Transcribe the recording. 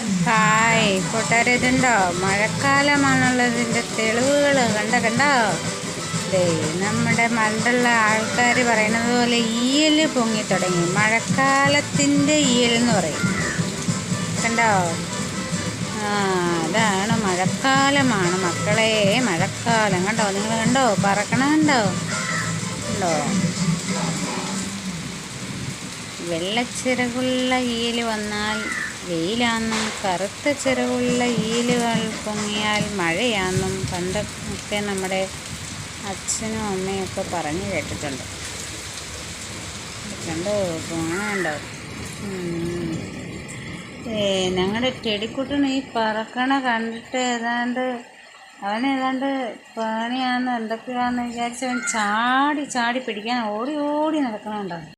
Hi കൂട്ടുകാരെ, ഇതുണ്ടോ മഴക്കാലമാണുള്ളതിൻ്റെ തെളിവുകൾ കണ്ടോ. ദേ നമ്മുടെ മണ്ടുള്ള ആൾക്കാർ പറയുന്നത് പോലെ ഈയൽ പൊങ്ങി തുടങ്ങി. മഴക്കാലത്തിൻ്റെ ഈയൽ എന്ന് പറയും. കണ്ടോ? അതാണ് മഴക്കാലമാണ് മക്കളെ, മഴക്കാലം. കണ്ടോ? നിങ്ങൾ കണ്ടോ? പറക്കണുണ്ടോ? കണ്ടോ? വെള്ളച്ചിറകുള്ള ഈയൽ വന്നാൽ വെയിലാണെന്നും കറുത്ത ചിറകുള്ള ഈയലുകൾ പൊങ്ങിയാൽ മഴയാണെന്നും പണ്ടൊക്കെ നമ്മുടെ അച്ഛനും അമ്മയൊക്കെ പറഞ്ഞു കേട്ടിട്ടുണ്ട്. കണ്ടോ? പോണുണ്ടോ? ഞങ്ങളുടെ ടെടിക്കുട്ടന് ഈ പറക്കണ കണ്ടിട്ട് അവനേതാണ്ട് പണിയാന്ന് എന്തൊക്കെയാന്ന് വിചാരിച്ച് അവൻ ചാടി ചാടി പിടിക്കാൻ ഓടി ഓടി നടക്കണുണ്ടോ.